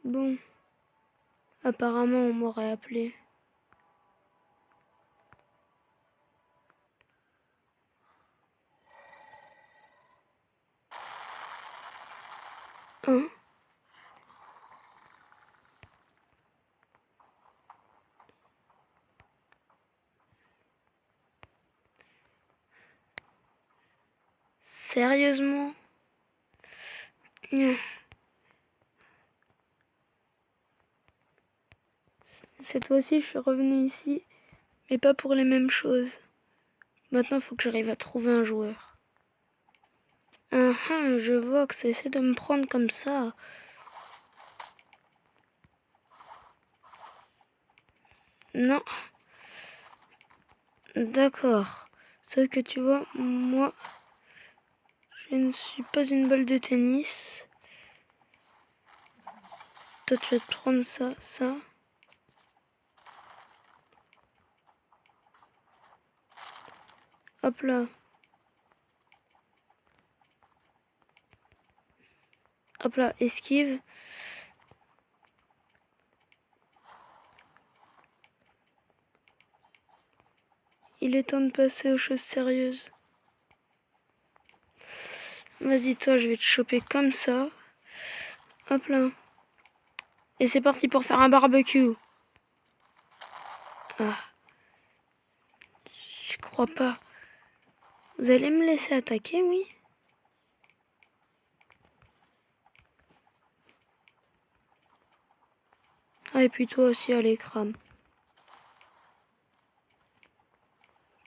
Bon, apparemment on m'aurait appelé. Hein? Sérieusement? Cette fois-ci, je suis revenue ici, mais pas pour les mêmes choses. Maintenant, il faut que j'arrive à trouver un joueur. Je vois que ça essaie de me prendre comme ça. Non. D'accord. Sauf que tu vois, moi, je ne suis pas une balle de tennis. Toi, tu vas te prendre ça, ça. Hop là. Hop là, esquive. Il est temps de passer aux choses sérieuses. Vas-y, toi, je vais te choper comme ça. Hop là. Et c'est parti pour faire un barbecue. Ah. Je crois pas. Vous allez me laisser attaquer, oui? Ah, et puis toi aussi, allez, crame.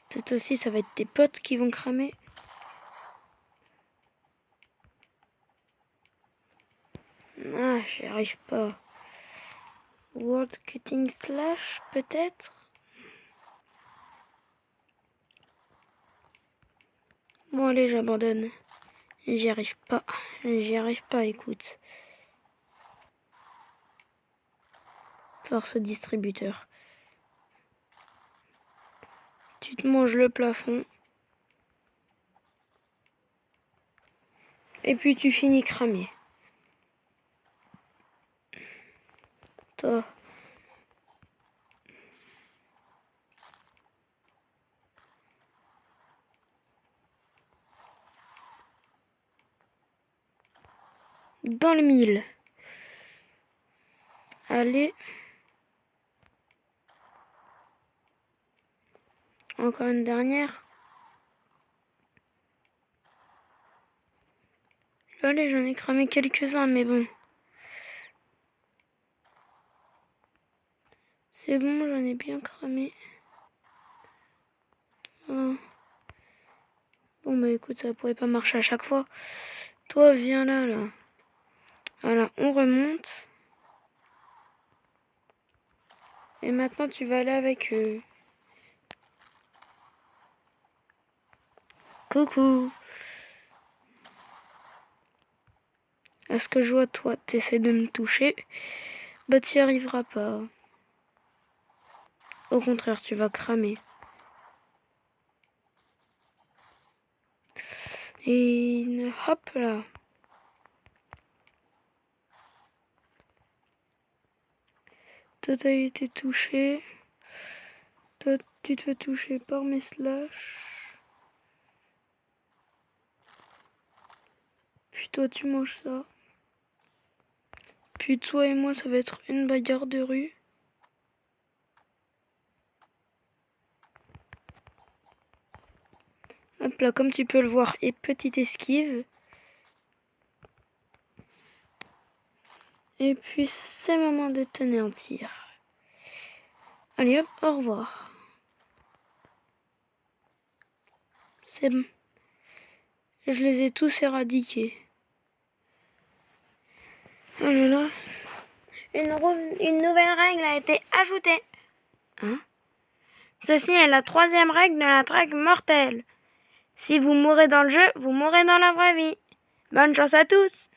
Peut-être aussi, ça va être tes potes qui vont cramer. Ah, j'y arrive pas. World Cutting Slash, peut-être? Bon, allez, j'abandonne. J'y arrive pas. J'y arrive pas, écoute. Force distributeur. Tu te manges le plafond. Et puis tu finis cramé. Toi. Dans le mille. Allez. Encore une dernière. Allez, j'en ai cramé quelques-uns, mais bon. C'est bon, j'en ai bien cramé. Oh. Bon, bah écoute, ça pourrait pas marcher à chaque fois. Toi, viens là, là. Voilà, on remonte. Et maintenant, tu vas aller avec eux. Coucou. À ce que je vois, toi, t'essaies de me toucher. Bah, t'y arriveras pas. Au contraire, tu vas cramer. Et hop là. Toi, t'as été touché. Toi, tu te fais toucher par mes slash. Puis toi, tu manges ça. Puis toi et moi, ça va être une bagarre de rue. Hop là, comme tu peux le voir, et petite esquive. Et puis, c'est le moment de t'anéantir. Allez hop, au revoir. C'est bon. Je les ai tous éradiqués. Oh là là. Une nouvelle règle a été ajoutée. Hein? Ceci est la 3e règle de la traque mortelle. Si vous mourrez dans le jeu, vous mourrez dans la vraie vie. Bonne chance à tous.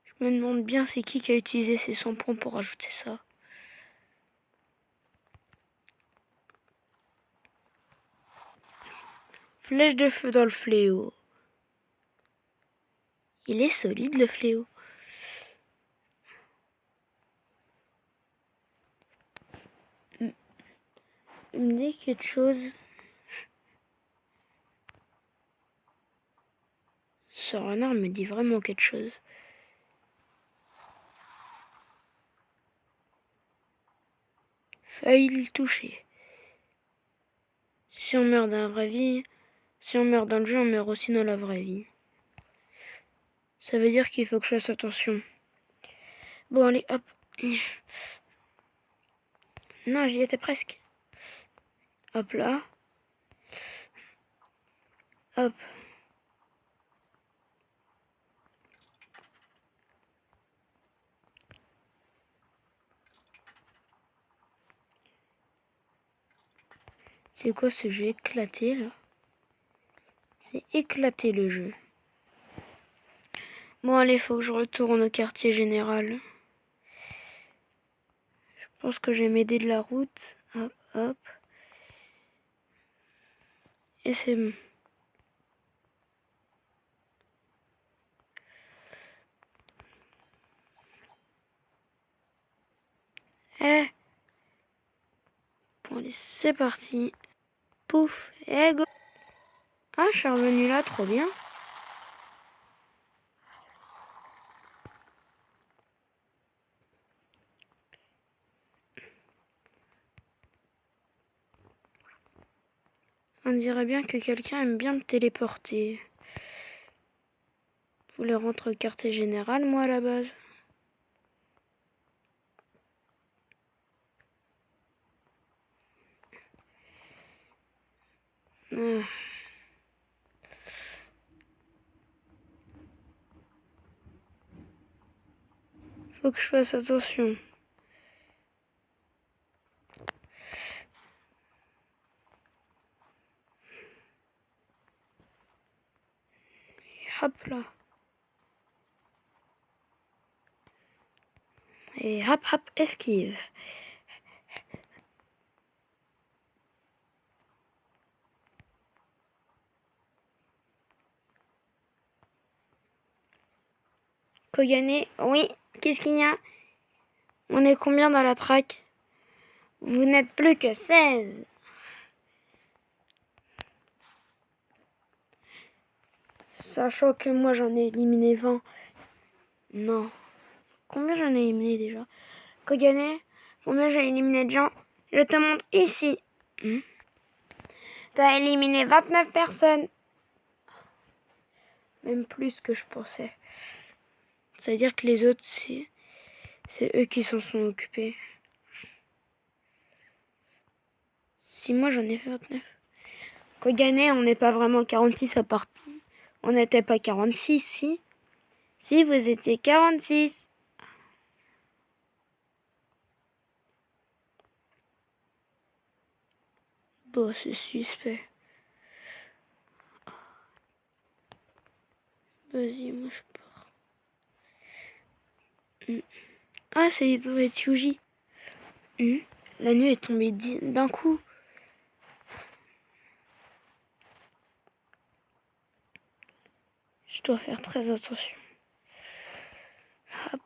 Je me demande bien c'est qui a utilisé ces shampoings pour ajouter ça. Flèche de feu dans le fléau. Il est solide, le fléau. Il me dit quelque chose. Ce renard me dit vraiment quelque chose. Feuille touchée. Si on meurt dans la vraie vie, si on meurt dans le jeu, on meurt aussi dans la vraie vie. Ça veut dire qu'il faut que je fasse attention. Bon, allez, hop. Non, j'y étais presque. Hop là. Hop. C'est quoi ce jeu éclaté là? C'est éclaté le jeu. Bon allez, faut que je retourne au quartier général. Je pense que je vais m'aider de la route. Hop, hop. Et c'est bon. Eh. Bon allez, c'est parti. Pouf, et go. Ah, je suis revenu là, trop bien. On dirait bien que quelqu'un aime bien me téléporter. Je voulais rentrer au quartier général, moi, à la base. Ah. Faut que je fasse attention. Et hop là. Et hop, hop, esquive. Kogane, oui, qu'est-ce qu'il y a? On est combien dans la traque? Vous n'êtes plus que 16. Sachant que moi j'en ai éliminé 20. Non. Combien j'en ai éliminé déjà? Kogane, combien j'ai éliminé de gens? Je te montre ici. T'as éliminé 29 personnes. Même plus que je pensais. Ça veut dire que les autres, c'est eux qui s'en sont occupés. Si moi j'en ai fait 29. Kogane, on n'est pas vraiment 46 à part. On n'était pas 46, si. Si, vous étiez 46. Bon, c'est suspect. Vas-y, moi je pars. Ah, c'est les Yuji. La nuit est tombée d'un coup. Je dois faire très attention. Hop.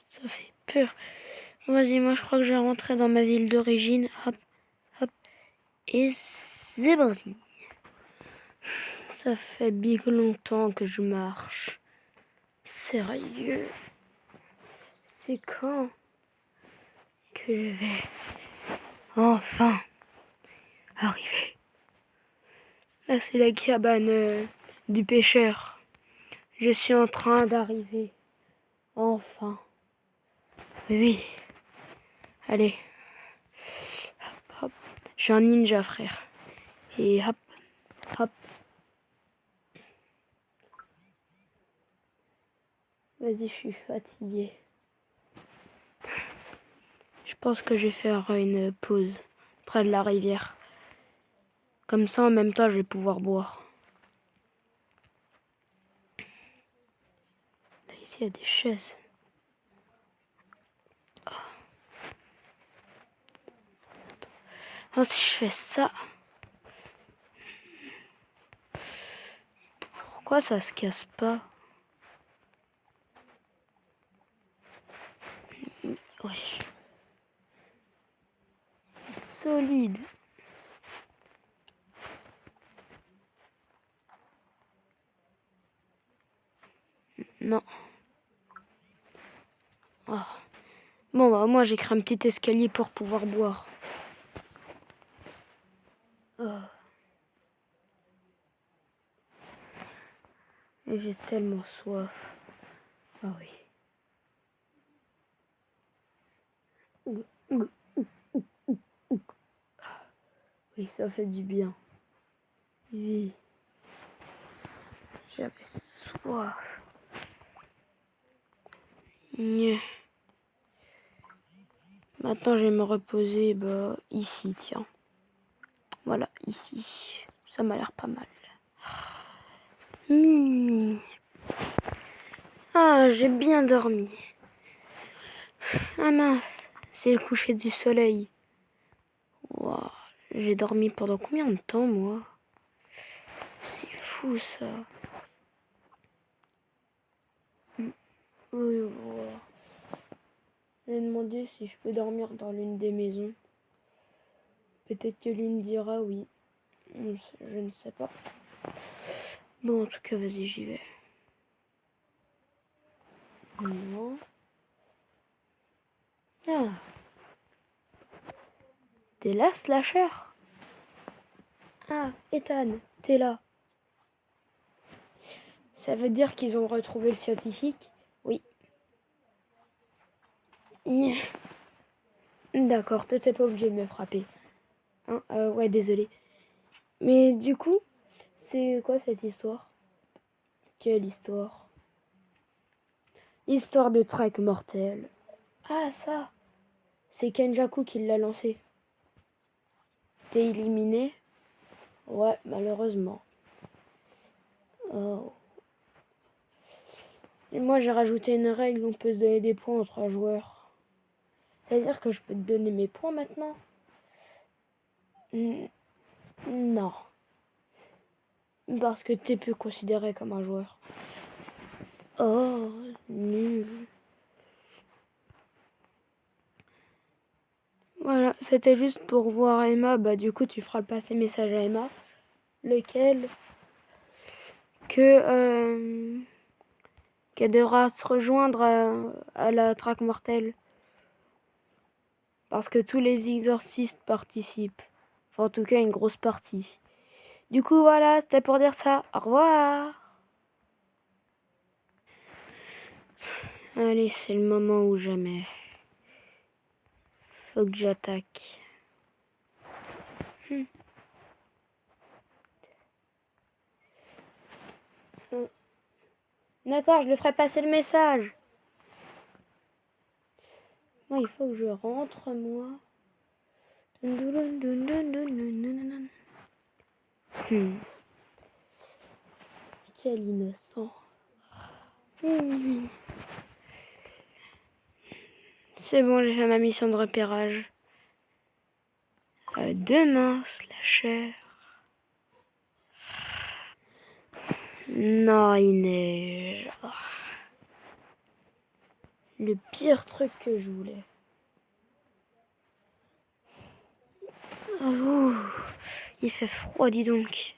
Ça fait peur. Vas-y, moi je crois que je vais rentrer dans ma ville d'origine. Hop, hop. Et c'est parti. Ça fait big longtemps que je marche. Sérieux? C'est quand que je vais enfin arriver? Là, c'est la cabane du pêcheur. Je suis en train d'arriver. Enfin. Oui. Allez. Hop, hop. Je suis un ninja, frère. Et hop, hop. Vas-y, je suis fatiguée. Je pense que je vais faire une pause près de la rivière. Comme ça, en même temps, je vais pouvoir boire. Là, ici, il y a des chaises. Oh. Oh, si je fais ça... Pourquoi ça se casse pas? Ouais. C'est solide. Non. Oh. Bon, bah, moi, j'ai créé un petit escalier pour pouvoir boire. Oh. Et j'ai tellement soif. Ah oui. Oui, ça fait du bien. Oui. J'avais soif. Nya. Maintenant, je vais me reposer ici, tiens. Voilà, ici. Ça m'a l'air pas mal. Mimi. Ah, j'ai bien dormi. Ah mince, c'est le coucher du soleil. Wow. J'ai dormi pendant combien de temps, moi? C'est fou, ça. Oui, voilà. J'ai demandé si je peux dormir dans l'une des maisons. Peut-être que l'une dira oui. Je ne sais pas. Bon, en tout cas, vas-y, j'y vais. Non. Ah. T'es là, Slasher? Ah, Ethan, t'es là. Ça veut dire qu'ils ont retrouvé le scientifique? Oui. D'accord, t'étais pas obligé de me frapper. Hein, ouais, désolé. Mais du coup, c'est quoi cette histoire? Quelle histoire? Histoire de track mortel. Ah, ça! C'est Kenjaku qui l'a lancé. T'es éliminé? Ouais, malheureusement. Oh. Et moi, j'ai rajouté une règle, on peut se donner des points entre joueurs. C'est-à-dire que je peux te donner mes points maintenant? Non. Parce que t'es plus considéré comme un joueur. Oh, nul. Voilà, c'était juste pour voir Emma. Bah, du coup, tu feras le passer message à Emma. Lequel? Qu'elle devra se rejoindre à la traque mortelle. Parce que tous les exorcistes participent. Enfin, en tout cas, une grosse partie. Du coup, voilà, c'était pour dire ça. Au revoir. Allez, c'est le moment ou jamais. Faut que j'attaque. D'accord, je le ferai passer le message. Moi, il faut que je rentre, moi. Quel innocent. C'est bon, j'ai fait ma mission de repérage. Demain, Slasher. Non, il neige. Le pire truc que je voulais. Oh, il fait froid, dis donc.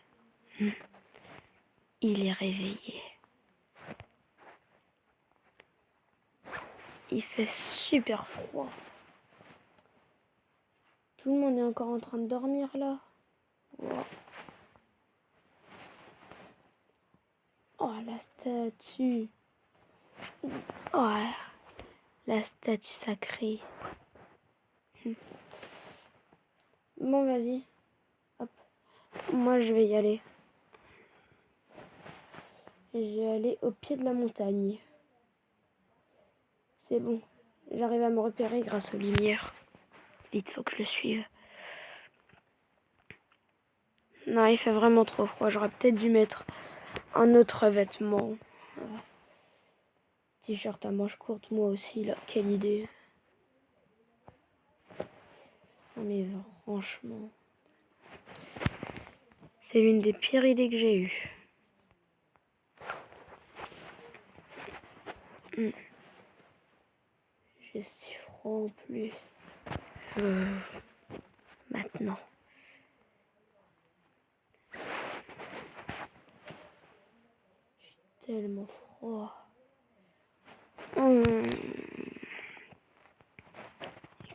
Il est réveillé. Il fait super froid. Tout le monde est encore en train de dormir là. Wow. Oh, la statue. Oh, la statue sacrée. Bon, vas-y. Hop. Moi, je vais y aller. Je vais aller au pied de la montagne. C'est bon. J'arrive à me repérer grâce aux lumières. Vite, faut que je le suive. Non, il fait vraiment trop froid. J'aurais peut-être dû mettre un autre vêtement. T-shirt à manches courtes, moi aussi, là. Quelle idée. Mais franchement, c'est l'une des pires idées que j'ai eues. J'ai si froid en plus. Maintenant. J'ai tellement froid.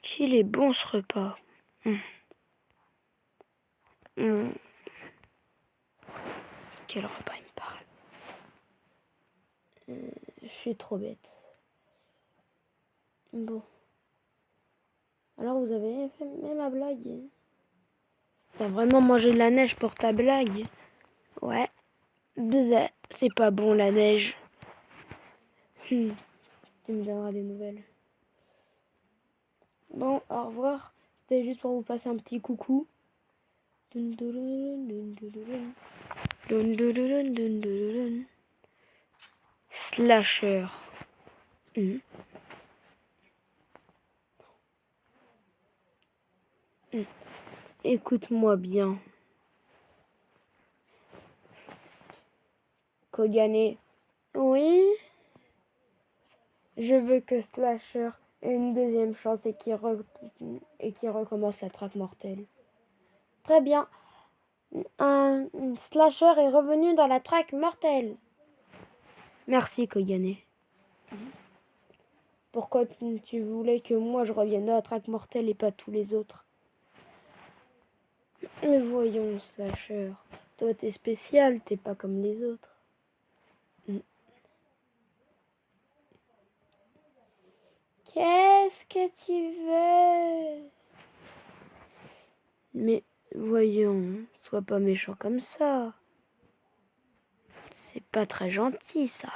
Qu'il est bon ce repas. Quel repas il me parle. Je suis trop bête. Bon. Alors vous avez fait ma blague. T'as vraiment mangé de la neige pour ta blague? Ouais. C'est pas bon la neige. Tu me donneras des nouvelles. Bon, au revoir. C'était juste pour vous passer un petit coucou. Slasher. Écoute-moi bien. Kogane. Oui. Je veux que Slasher ait une deuxième chance et qu'il recommence la traque mortelle. Très bien. Un Slasher est revenu dans la traque mortelle. Merci, Kogane. Pourquoi tu voulais que moi je revienne dans la traque mortelle et pas tous les autres? Mais voyons, Slasher. Toi, t'es spécial, t'es pas comme les autres. Qu'est-ce que tu veux? Mais voyons, sois pas méchant comme ça. C'est pas très gentil, ça.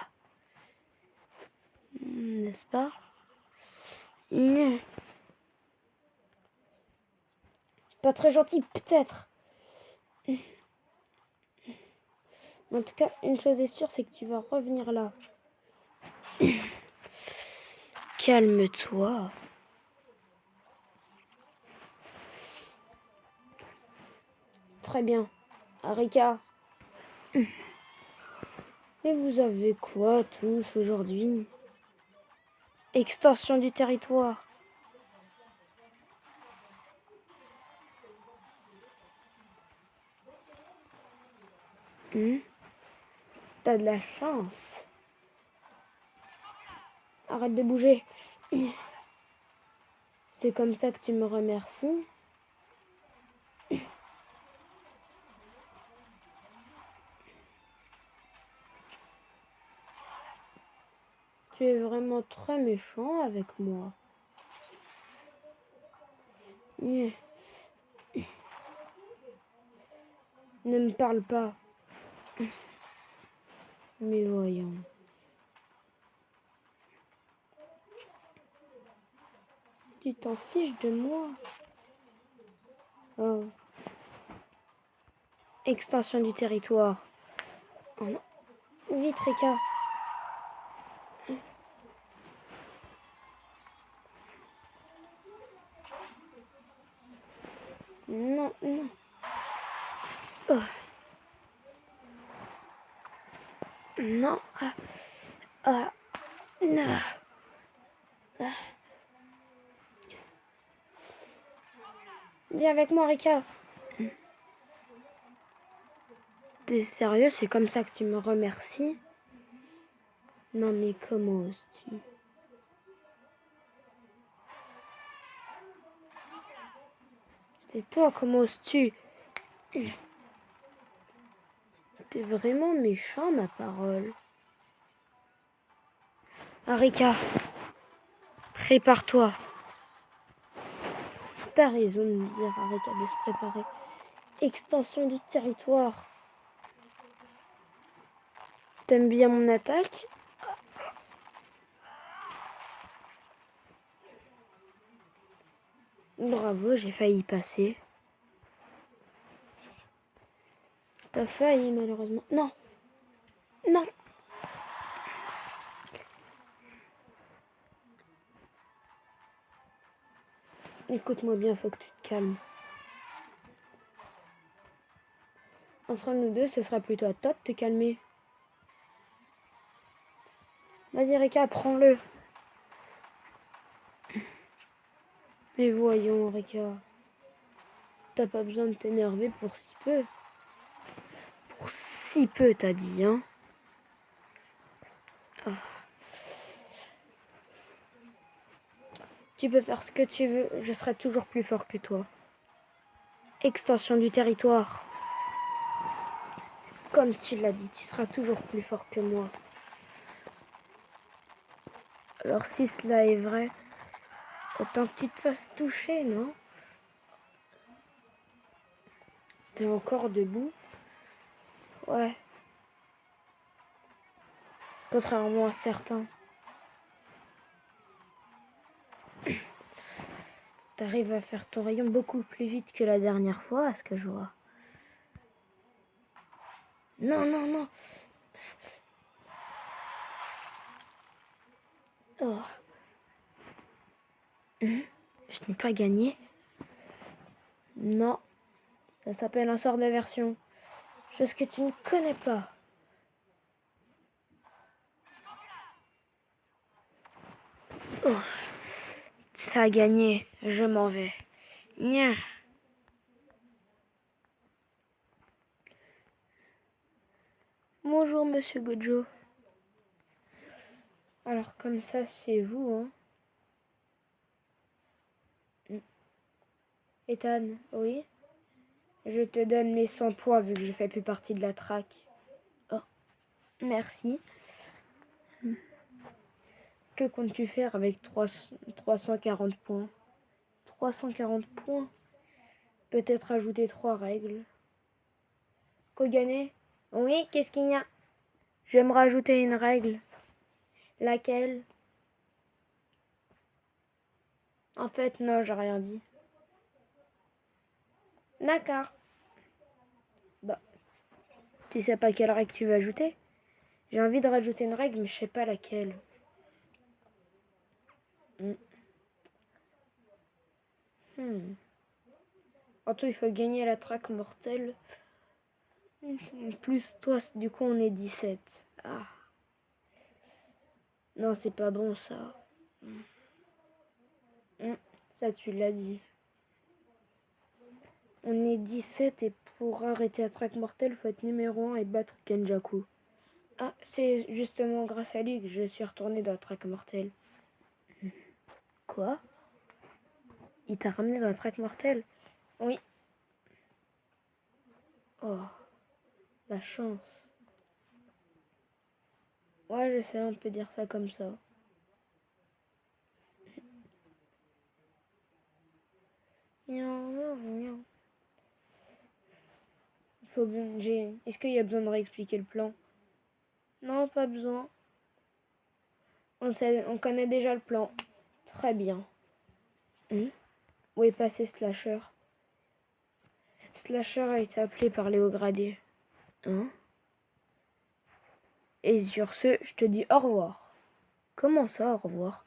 N'est-ce pas? Pas très gentil, peut-être. En tout cas, une chose est sûre, c'est que tu vas revenir là. Calme-toi. Très bien. Arika. Mais vous avez quoi tous aujourd'hui? Extension du territoire. T'as de la chance. Arrête de bouger. C'est comme ça que tu me remercies? Tu es vraiment très méchant avec moi. Ne me parle pas. Mais voyons. Tu t'en fiches de moi? Oh. Extension du territoire. Oh non. Vite, Rika. Non, non. Oh. Non. Non. Viens avec moi, Rika. T'es sérieux? C'est comme ça que tu me remercies? Non, mais comment oses-tu? C'est toi, comment oses-tu? T'es vraiment méchant, ma parole. Arika, prépare-toi. T'as raison de me dire, Arika, de se préparer. Extension du territoire. T'aimes bien mon attaque? Bravo, j'ai failli passer. T'as failli, malheureusement. Non. Non. Écoute-moi bien, faut que tu te calmes. Entre nous deux, ce sera plutôt à toi de te calmer. Vas-y, Rika, prends-le. Mais voyons, Rika. T'as pas besoin de t'énerver pour si peu. Pour si peu, t'as dit, hein. Oh. Tu peux faire ce que tu veux, je serai toujours plus fort que toi. Extension du territoire. Comme tu l'as dit, tu seras toujours plus fort que moi. Alors si cela est vrai, autant que tu te fasses toucher, non? T'es encore debout? Ouais. Contrairement à certains. T'arrives à faire ton rayon beaucoup plus vite que la dernière fois, à ce que je vois. Non, non, non. Oh. Je n'ai pas gagné. Non. Ça s'appelle un sort d'aversion. Chose que tu ne connais pas. Oh. Ça a gagné. Je m'en vais. Nya. Bonjour, monsieur Gojo. Alors, comme ça, c'est vous, hein? Ethan, oui? Je te donne mes 100 points vu que je fais plus partie de la track. Oh, merci. Que comptes-tu faire avec 340 points? 340 points? Peut-être ajouter 3 règles. Kogane? Oui, qu'est-ce qu'il y a? J'aimerais rajouter une règle. Laquelle? En fait, non, j'ai rien dit. D'accord. Bah, tu sais pas quelle règle tu veux ajouter? J'ai envie de rajouter une règle, mais je sais pas laquelle. En tout, il faut gagner la traque mortelle. Plus toi, du coup, on est 17. Ah. Non, c'est pas bon, ça. Ça, tu l'as dit. On est 17 et pour arrêter la traque mortelle, faut être numéro 1 et battre Kenjaku. Ah, c'est justement grâce à lui que je suis retourné dans la traque mortelle. Quoi? Il t'a ramené dans la traque mortelle? Oui. Oh, la chance. Ouais, je sais, on peut dire ça comme ça. Est-ce qu'il y a besoin de réexpliquer le plan? Non, pas besoin. On connaît déjà le plan. Très bien. Où est passé Slasher? Slasher a été appelé par les hauts gradés. Hein? Et sur ce, je te dis au revoir. Comment ça, au revoir?